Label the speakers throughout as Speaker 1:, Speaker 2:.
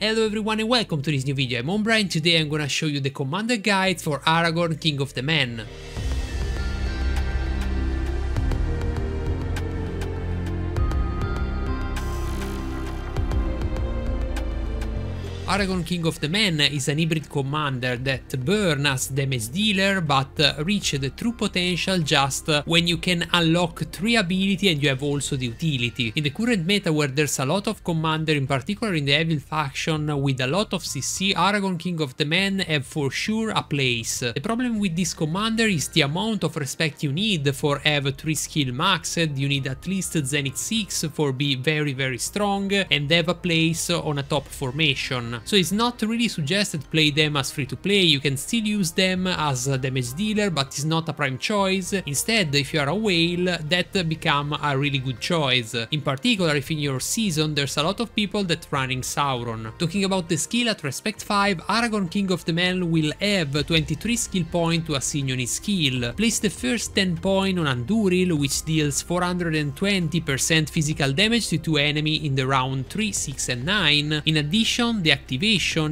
Speaker 1: Hello everyone and welcome to this new video. I'm Ombra and today I'm gonna show you the commander guide for Aragorn, King of the Men. Aragorn, King of the Men is an hybrid commander that burns as damage dealer but reach the true potential just when you can unlock 3 ability and you have also the utility. In the current meta where there's a lot of commander, in particular in the Evil faction with a lot of CC, Aragorn, King of the Men have for sure a place. The problem with this commander is the amount of respect you need for have 3 skill maxed. You need at least Zenith 6 for be very strong and have a place on a top formation. So it's not really suggested play them as free to play. You can still use them as a damage dealer, but it's not a prime choice. Instead, if you are a whale, that become a really good choice. In particular, if in your season there's a lot of people that running Sauron. Talking about the skill at respect 5, Aragorn, King of the Men will have 23 skill point to assign on his skill. Place the first 10 point on Andúril, which deals 420% physical damage to 2 enemy in the round 3, 6 and 9. In addition, the activation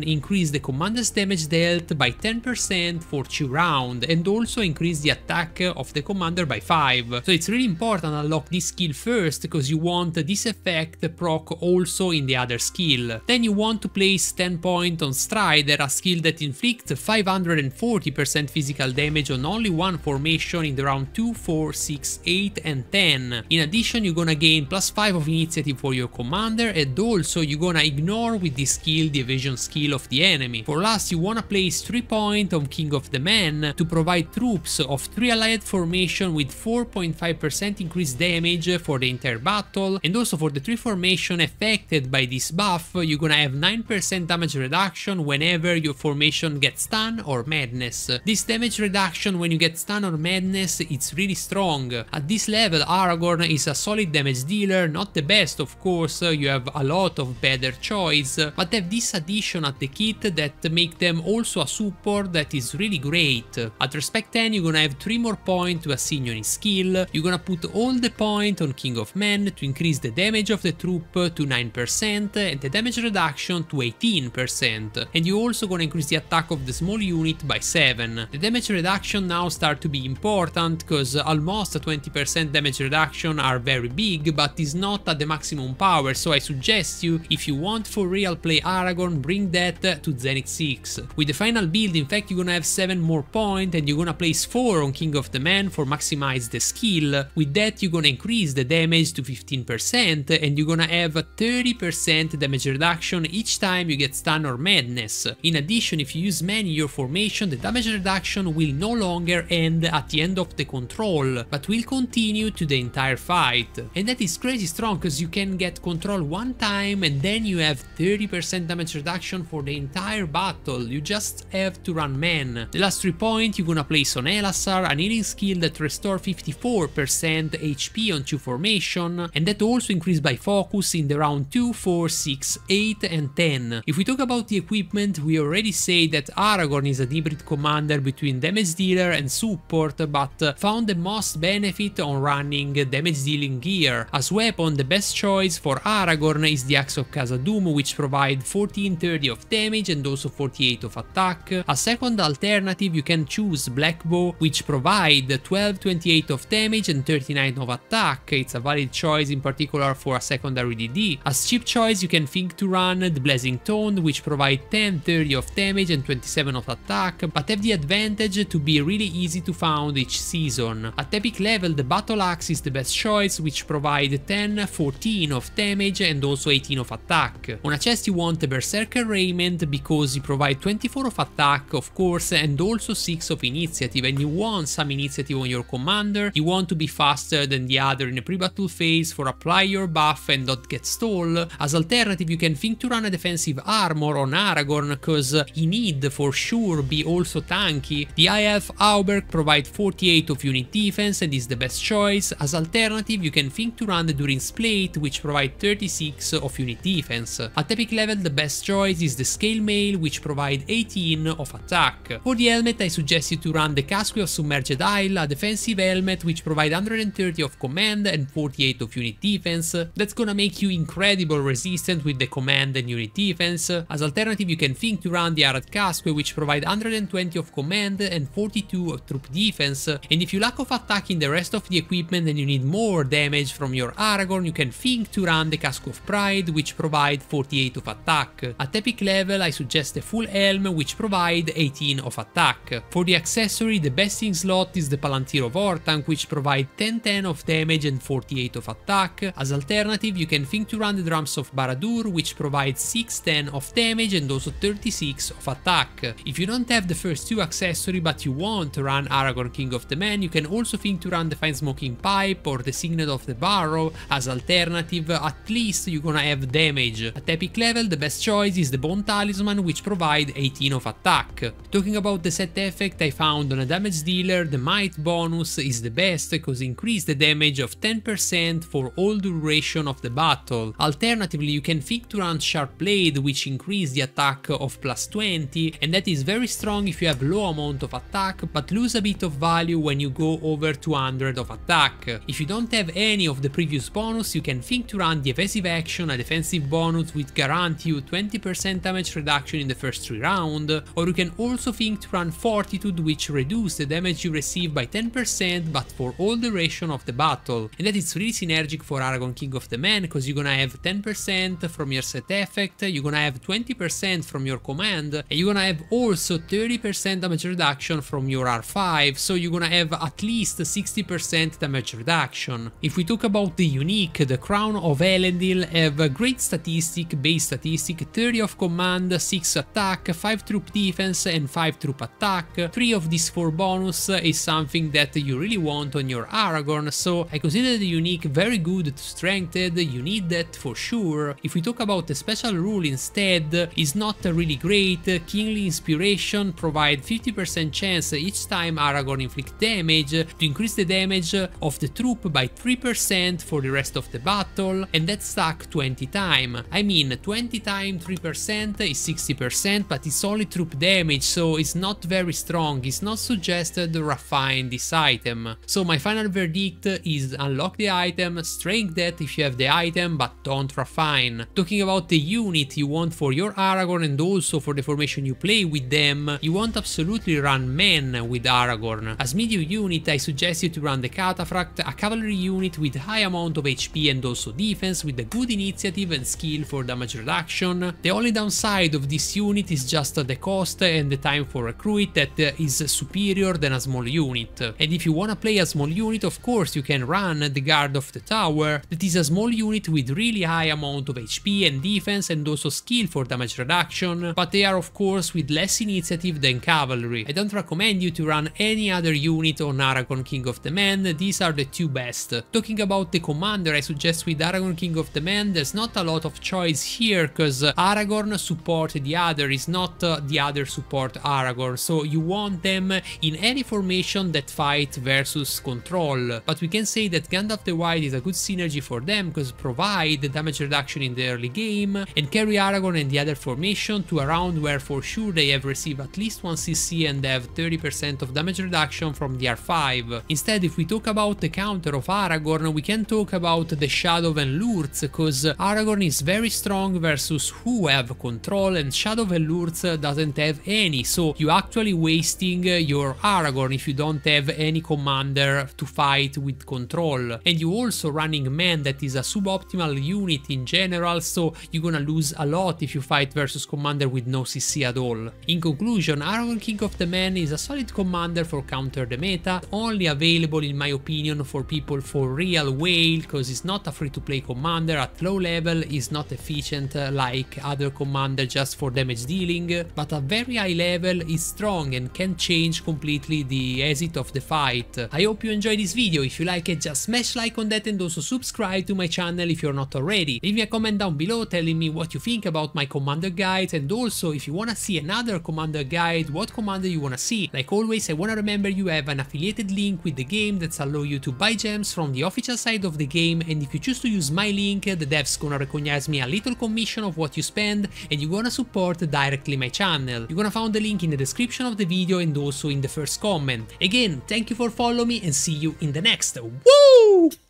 Speaker 1: increase the commander's damage dealt by 10% for 2 rounds and also increase the attack of the commander by 5. So it's really important to unlock this skill first because you want this effect proc also in the other skill. Then you want to place 10 point on Strider, a skill that inflicts 540% physical damage on only one formation in the round 2, 4, 6, 8 and 10. In addition, you're gonna gain +5 of initiative for your commander and also you're gonna ignore with this skill the evasion skill of the enemy. For last, you wanna place 3 point on King of the Men to provide troops of 3 allied formation with 4.5% increased damage for the entire battle, and also for the 3 formation affected by this buff, you're gonna have 9% damage reduction whenever your formation gets stun or madness. This damage reduction when you get stun or madness, it's really strong. At this level, Aragorn is a solid damage dealer, not the best of course, you have a lot of better choice, but have this addition at the kit that make them also a support that is really great. At respect 10, you're gonna have 3 more points to assign on his skill. You're gonna put all the points on King of Men to increase the damage of the troop to 9% and the damage reduction to 18%. And you're also gonna increase the attack of the small unit by 7. The damage reduction now start to be important because almost a 20% damage reduction are very big, but is not at the maximum power, so I suggest you, if you want for real play Aragorn, bring that to Zenith 6. With the final build, in fact, you're gonna have 7 more points and you're gonna place 4 on King of the Men for maximize the skill. With that, you're gonna increase the damage to 15% and you're gonna have a 30% damage reduction each time you get stun or madness. In addition, if you use many in your formation, the damage reduction will no longer end at the end of the control, but will continue to the entire fight. And that is crazy strong because you can get control one time and then you have 30% damage reduction for the entire battle. You just have to run men. The last 3 points you're gonna place on Elasar, an healing skill that restores 54% HP on 2 formation, and that also increased by focus in the round 2, 4, 6, 8 and 10. If we talk about the equipment, we already say that Aragorn is a hybrid commander between damage dealer and support, but found the most benefit on running damage dealing gear. As weapon, the best choice for Aragorn is the Axe of Khazad-dûm, which provides 1430 of damage and also 48 of attack. A second alternative, you can choose Black Bow, which provide 1228 of damage and 39 of attack. It's a valid choice in particular for a secondary DD. As cheap choice, you can think to run the Blazing Tone, which provide 1030 of damage and 27 of attack, but have the advantage to be really easy to find each season. At epic level, the Battle Axe is the best choice, which provide 1014 of damage and also 18 of attack. On a chest, you want the Berserker Raiment because you provide 24 of attack of course and also 6 of initiative, and you want some initiative on your commander. You want to be faster than the other in a pre-battle phase for apply your buff and not get stall. As alternative, you can think to run a defensive armor on Aragorn because he need for sure be also tanky. The High Elf Auberg provide 48 of unit defense and is the best choice. As alternative, you can think to run the Durin's Plate, which provide 36 of unit defense. At epic level, the best best choice is the scale mail, which provide 18 of attack. For the helmet, I suggest you to run the 𝒔𝒂 of 𝒚𝒂𝒅𔂐, a defensive helmet which provide 130 of command and 48 of unit defense. That's gonna make you incredible resistant with the command and unit defense. As alternative, you can think to run the Aragorn Kom, which provide 120 of command and 42 of troop defense. And if you lack of attack in the rest of the equipment and you need more damage from your Aragorn, you can think to run the 𝒔𝒂𝒅𝒔, which provide 48 of attack. At epic level, I suggest the full helm, which provide 18 of attack. For the accessory, the best in slot is the Palantir of Orthanc, which provide 10 of damage and 48 of attack. As alternative, you can think to run the Drums of Barad-dûr, which provide 610 of damage and also 36 of attack. If you don't have the first two accessory but you want to run Aragorn King of the Men, you can also think to run the Fine Smoking Pipe or the Signet of the Barrow. As alternative, at least you're gonna have damage. At epic level, the best choice is the Bone Talisman, which provide 18 of attack. Talking about the set effect, I found on a damage dealer, the Might bonus is the best because increase the damage of 10% for all duration of the battle. Alternatively, you can think to run Sharp Blade, which increase the attack of +20, and that is very strong if you have low amount of attack but lose a bit of value when you go over 200 of attack. If you don't have any of the previous bonus, you can think to run the Evasive Action, a defensive bonus which guarantee you 20% damage reduction in the first 3 rounds, or you can also think to run Fortitude, which reduce the damage you receive by 10% but for all duration of the battle, and that is really synergic for Aragorn King of the Men because you're gonna have 10% from your set effect, you're gonna have 20% from your command, and you're gonna have also 30% damage reduction from your R5, so you're gonna have at least 60% damage reduction. If we talk about the unique, the Crown of Elendil have a great statistic, base statistic, 30 of command, 6 attack, 5 troop defense and 5 troop attack. 3 of these 4 bonus is something that you really want on your Aragorn, so I consider the unique very good to strengthened, you need that for sure. If we talk about the special rule instead, is not really great. Kingly Inspiration provide 50% chance each time Aragorn inflict damage to increase the damage of the troop by 3% for the rest of the battle, and that's stack 20 times. I mean, 20 times 3% is 60%, but it's only troop damage, so it's not very strong. It's not suggested to refine this item. So my final verdict is unlock the item, strength that if you have the item, but don't refine. Talking about the unit you want for your Aragorn and also for the formation you play with them, you want absolutely run men with Aragorn. As medium unit, I suggest you to run the Cataphract, a cavalry unit with high amount of HP and also defense, with a good initiative and skill for damage reduction. The only downside of this unit is just the cost and the time for recruit that is superior than a small unit. And if you wanna play a small unit, of course you can run the Guard of the Tower, that is a small unit with really high amount of HP and defense and also skill for damage reduction, but they are of course with less initiative than cavalry. I don't recommend you to run any other unit on Aragorn King of the Men, these are the 2 best. Talking about the commander, I suggest with Aragorn King of the Men, there's not a lot of choice here because Aragorn support the other, is not the other support Aragorn, so you want them in any formation that fight versus control. But we can say that Gandalf the White is a good synergy for them because provide the damage reduction in the early game and carry Aragorn and the other formation to a round where for sure they have received at least 1 CC and have 30% of damage reduction from the R5. Instead, if we talk about the counter of Aragorn, we can talk about the Shadow and Lurtz, because Aragorn is very strong versus who have control and Shadow and Lurtz doesn't have any, so you actually wasting your Aragorn if you don't have any commander to fight with control. And you also running men, that is a suboptimal unit in general, so you're gonna lose a lot if you fight versus commander with no CC at all. In conclusion, Aragorn King of the Men is a solid commander for counter the meta, only available in my opinion for people for real whale, because it's not a free to play commander. At low level is not efficient like other commander just for damage dealing, but at very high level is strong and can change completely the exit of the fight. I hope you enjoyed this video. If you like it, just smash like on that and also subscribe to my channel if you're not already. Leave me a comment down below telling me what you think about my commander guides, and also if you wanna see another commander guide, what commander you wanna see. Like always, I wanna remember you have an affiliated link with the game that's allow you to buy gems from the official side of the game, and if you choose to use my link, the devs gonna recognize me a little commission of what you spend, and you're gonna support directly my channel. You're gonna find the link in the description of the video and also in the first comment. Again, thank you for following me and see you in the next. Woo!